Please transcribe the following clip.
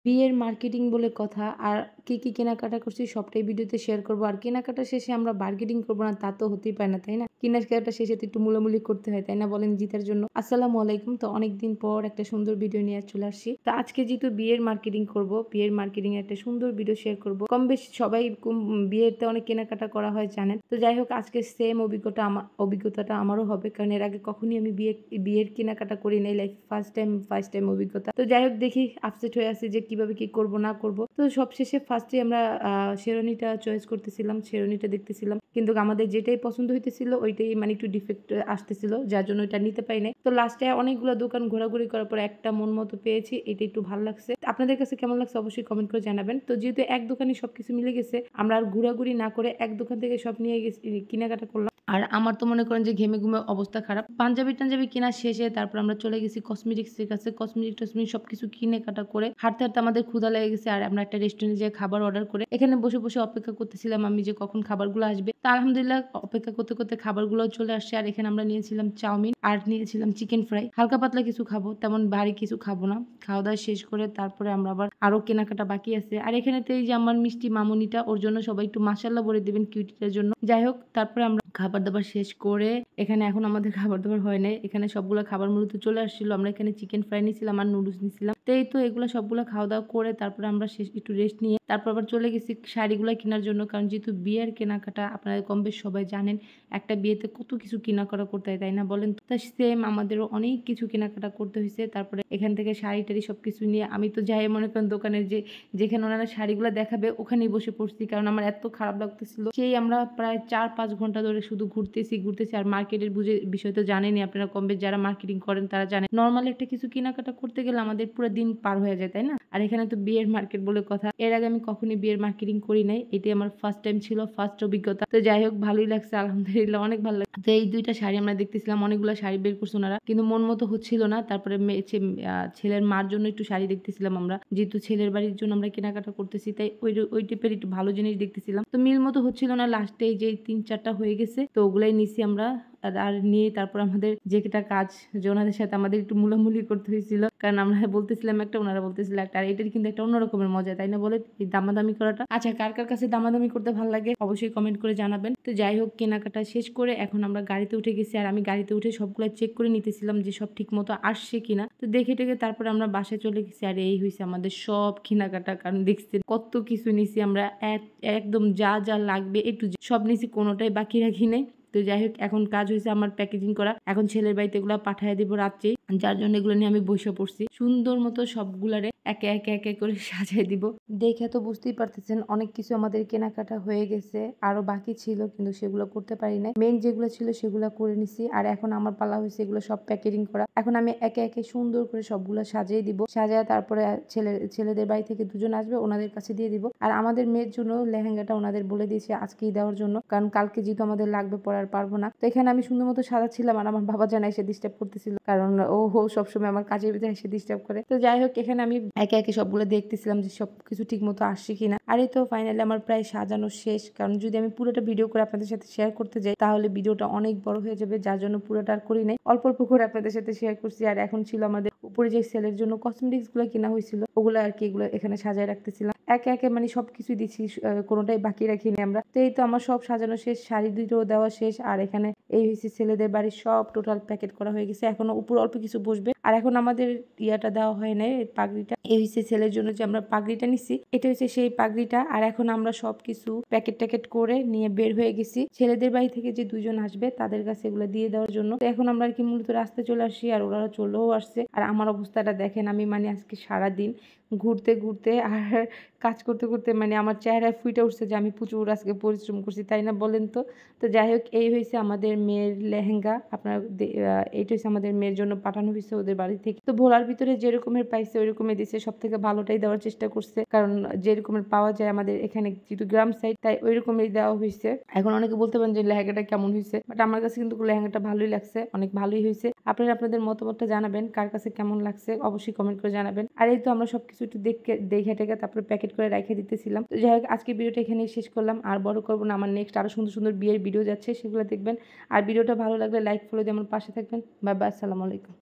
বিয়ের মার্কেটিং বলে কথা। আর কি কেনাকাটা করছি সবটাই ভিডিওতে শেয়ার করব। আর কেনাকাটা শেষে আমরা বার্গেনিং করব না তা তো হতেই পারে না, তাই না? কেনাকাটা শেষে তো একটু মুলামুলি করতে হয়, তাই না বলেন জিতার জন্য? আসসালামু আলাইকুম। তো অনেকদিন পর একটা সুন্দর ভিডিও নিয়ে চলে আসছি। তো আজকে যেহেতু বিয়ের মার্কেটিং করব, বিয়ের মার্কেটিং এর একটা সুন্দর ভিডিও শেয়ার করব। কম বেশি সবাই বিয়েতে অনেক কেনাকাটা করা হয় জানেন। তো যাই হোক আজকে সেম অভিজ্ঞতাটা আমারও হবে। কারণ এর আগে কখনই আমি বিয়ের কেনাকাটা করি নাই। লাইফ ফার্স্ট টাইম অভিজ্ঞতা। তো যাই হোক দেখি আপসেট হয়ে আছি যে কিভাবে কি করব না করব। তো সবশেষে ফার্স্টে আমরা শেরওয়ানিটা চয়েস করতেছিলাম, শেরওয়ানিটা দেখতেছিলাম। কিন্তু আমাদের যেটাই পছন্দ হইতেছিল ওইটাই মানে একটু ডিফেক্ট আসতেছিল। যার জন্য ওইটা নিতে পারি নাই। তো লাস্টে অনেকগুলো দোকান ঘোরাঘুরি করার পর একটা মন মতো পেয়েছি। এটা একটু ভালো লাগছে। আপনাদের কাছে কেমন লাগছে অবশ্যই কমেন্ট করে জানাবেন। তো যেহেতু এক দোকানে সবকিছু মিলে গেছে, আমরা আর ঘোরাঘুরি না করে এক দোকান থেকে সব নিয়ে গেছি, কেনাকাটা করলাম। আর আমার তো মনে করেন যে ঘেমে ঘুমে অবস্থা খারাপ। পাঞ্জাবি-টাঞ্জাবি কেনা শেষে তারপর আমরা চলে গেছি কসমেটিক্স এর কাছে। কসমেটিক-টসমেটিক সবকিছু কিনে-কাটা করে হাঁটতে আমরা ক্ষুধা লেগে গেছে। আর আমরা একটা রেস্টুরেন্টে যেয়ে খাবার অর্ডার করে এখানে বসে অপেক্ষা করতেছিলাম আমি যে কখন খাবারগুলো আসবে। তো আলহামদুলিল্লাহ অপেক্ষা করতে খাবারগুলোও চলে আসছে। আর এখানে আমরা নিয়েছিলাম চাউমিন আর নিয়েছিলাম চিকেন ফ্রাই। হালকা পাতলা কিছু খাবো, তেমন ভারী কিছু খাবো না। খাওয়া-দাওয়া শেষ করে তারপরে আমরা আবার আরো কেনাকাটা বাকি আছে। আর এখানেতে এই যে আমার মিষ্টি মামুনিটা, ওর জন্য সবাই একটু মাশাআল্লাহ বলে দিবেন কিউটিটার জন্য। যাই হোক তারপরে আমরা খাবার-দাবার শেষ করে এখানে এখন আমাদের খাবার-দাবার হয় নাই। এখানে সবগুলা খাবার মূলত চলে আসছিল। আমরা এখানে চিকেন ফ্রাই নিছিলাম আর নুডলস নিছিলাম। তো এই তো এগুলা সবগুলা খাওয়া-দাওয়া করে তারপরে আমরা একটু রেস্ট নিয়ে তারপর আবার চলে গেছি শাড়িগুলা কেনার জন্য। কারণ যেহেতু বিয়ের কেনাকাটা আপনারা কমবেশ সবাই জানেন, একটা বিয়েতে কত কিছু কেনাকাটা করতে হয়, তাই না বলেন? তো সেম আমাদেরও অনেক কিছু কেনাকাটা করতে হইছে। তারপরে এখান থেকে শাড়ি-টাড়ি সবকিছু নিয়ে আমি তো যাই মনে করেন দোকানের যেখানে ওনারা শাড়িগুলা দেখাবে ওখানেই বসে পড়ছি। কারণ আমার এত খারাপ লাগতেছিল। সেই আমরা প্রায় ৪-৫ ঘন্টা ধরে শুধু ঘুরতেছি। আর মার্কেটের বিষয় তো জানেনই আপনারা কমবেশ যারা মার্কেটিং করেন তারা জানেন। নরমালি একটা কিছু কেনাকাটা করতে গেলে আমাদের পুরো দিন পার হয়ে যায়, তাই না? আর এখানে তো বিয়ের মার্কেট বলে কথা। এর আগে আমি কখনোই বিয়ের মার্কেটিং করি নাই। এটাই আমার ফার্স্ট টাইম ছিল, ফার্স্ট অভিজ্ঞতা। তো যাই হোক ভালোই লাগছে আলহামদুলিল্লাহ, অনেক ভালো লাগছে। তো এই ২ টা শাড়ি আমরা দেখতেছিলাম, অনেকগুলা শাড়ি বের করছে উনারা। কিন্তু মন মতো হচ্ছিল না। তারপরে ছেলের মার জন্য একটু শাড়ি দেখতেছিলাম আমরা। যেহেতু ছেলের বাড়ির জন্য আমরা কেনাকাটা করতেছি তাই ওই টাইপের একটু ভালো জিনিস দেখতেছিলাম। তো মিল মতো হচ্ছিল না। লাস্টে এই যে ৩-৪ টা হয়ে গেছে। তো ওগুলাই নিছি আমরা। আর নিয়ে তারপর আমাদের যেটা কাজ যে ওনাদের সাথে আমাদের একটু মুলামুলি করতে হয়েছিল। কারণ আমরা বলতেছিলাম একটা, ওনারা বলতেছিল একটা। আর এটার কিন্তু একটা অন্য রকমের মজা, তাই না বলেন? এই দামাদামি করাটা। আচ্ছা কার কাছে দামাদামি করতে ভালো লাগে অবশ্যই কমেন্ট করে জানাবেন। তো যাই হোক কেনাকাটা শেষ করে এখন আমরা গাড়িতে উঠে গেছি। আর আমি গাড়িতে উঠে সবগুলা চেক করে নিতেছিলাম যে সব ঠিক মতো আসছে কিনা। তো দেখে টেকে তারপর আমরা বাসায় চলে গেছি। আর এই হইছে আমাদের সব কেনাকাটা। কারণ দেখছেন কত কিছু নিছি আমরা। একদম যা লাগবে একটু সব নিছি, কোনোটাই বাকি রাখি নাই। তো যাই হোক এখন কাজ হয়েছে আমার প্যাকেজিং করা। এখন ছেলের বাড়িতে এগুলো পাঠিয়ে দিব রাত্রেই। যার জন্য এগুলো নিয়ে আমি বসে পড়ছি। সুন্দর মতো সবগুলারে একে করে সাজায় দিব। দেখে তো বুঝতেই পারতেছেন অনেক কিছু আমাদের কেনাকাটা হয়ে গেছে। আরো বাকি ছিল কিন্তু সেগুলো করতে পারি নাই। মেইন যেগুলো ছিল সেগুলো করে নিছি। আর এখন আমার পালা হয়েছে এগুলো সব প্যাকেজিং করা। এখন আমি একে সুন্দর করে সবগুলো সাজিয়ে দিব। সাজায় তারপরে ছেলেদের বাড়ি থেকে দুজন আসবে, ওনাদের কাছে দিয়ে দিব। আর আমাদের মেয়ের জন্য লেহেঙ্গাটা ওনাদের বলে দিয়েছি আজকেই দেওয়ার জন্য। কারণ কালকে যেহেতু আমাদের লাগবে পরে আর পারবো না। তো এখানে আমি সুন্দর মতো সাজাচ্ছিলাম আর আমার বাবা জানা এসে ডিস্টার্ব করতেছিল। কারণ ও সবসময় আমার কাজের ভিতরে এসে ডিস্টার্ব করে। তো যাই হোক এখানে আমি একে সবগুলো দেখতেছিলাম যে সবকিছু ঠিক মতো আসছে কিনা। আর এই তো ফাইনালি আমার প্রায় সাজানো শেষ। কারণ যদি আমি পুরোটা ভিডিও করে আপনাদের সাথে শেয়ার করতে যাই তাহলে ভিডিওটা অনেক বড় হয়ে যাবে, যার জন্য পুরোটা আর করি নাই, অল্প করে আপনাদের সাথে শেয়ার করছি। আর এখন ছিল আমাদের উপরে যে সেলের জন্য কসমেটিক্স গুলো কেনা হয়েছিল ওগুলো আর কি, এগুলো এখানে সাজায় রাখতেছিলাম একে মানে সবকিছু দিচ্ছি, কোনোটাই বাকি রাখিনি আমরা। তো এই তো আমার সব সাজানো শেষ, শাড়ি দুটো দেওয়া শেষ। আর এখানে এই হয়েছে ছেলেদের বাড়ির সব টোটাল প্যাকেট করা হয়ে গেছে। এখনো উপর অল্প কিছু বসবে। আর এখন আমাদের ইয়াটা দেওয়া হয় নাই, পাগড়িটা। এই হয়েছে ছেলের জন্য যে আমরা পাগড়িটা নিছি, এটা হচ্ছে সেই পাগড়িটা। আর এখন আমরা সবকিছু প্যাকেট করে নিয়ে বের হয়ে গেছি ছেলেদের বাড়ি থেকে যে দুজন আসবে তাদের কাছে এগুলো দিয়ে দেওয়ার জন্য। তো এখন আমরা আর কি মূলত রাস্তায় চলে আসছি আর ওরা চলেও আসছে। আর আমার অবস্থাটা দেখেন, আমি মানে আজকে সারাদিন ঘুরতে আর কাজ করতে মানে আমার চেহারায় ফুটে উঠছে যে আমি প্রচুর আজকে পরিশ্রম করছি, তাই না বলেন তো? তো যাই হোক এই হয়েছে আমাদের মেয়ের লেহেঙ্গা। আপনার এইটা হচ্ছে আমাদের মেয়ের জন্য পাঠানো হয়েছে ওদের বাড়ি থেকে। তো ভোলার ভিতরে যেরকমের পাইছে ওই রকমের দিচ্ছে, সব থেকে ভালোটাই দেওয়ার চেষ্টা করছে। কারণ যেরকমের পাওয়া যায় আমাদের এখানে যেহেতু গ্রাম সাইড, তাই ওই রকমেরই দেওয়া হয়েছে। এখন অনেকে বলতে পারেন যে লেহেঙ্গাটা কেমন হয়েছে, বাট আমার কাছে কিন্তু লেহেঙ্গাটা ভালোই লাগছে, অনেক ভালোই হয়েছে। আপনারা আপনাদের মতামতটা জানাবেন কার কাছে কেমন লাগছে, অবশ্যই কমেন্ট করে জানাবেন। আর এই তো আমরা সবকিছু একটু দেখে টেকে তারপরে প্যাকেট করে রেখে দিতেছিলাম। তো যাই হোক আজকে ভিডিওটা এখানেই শেষ করলাম, আর বড় করবো না। আমার নেক্সট আরো সুন্দর বিয়ের ভিডিও যাচ্ছে, সেগুলো দেখবেন। আর ভিডিওটা ভালো লাগলে লাইক ফলো দিয়ে আমার পাশে থাকবেন। বাই বাই, আসসালামু আলাইকুম।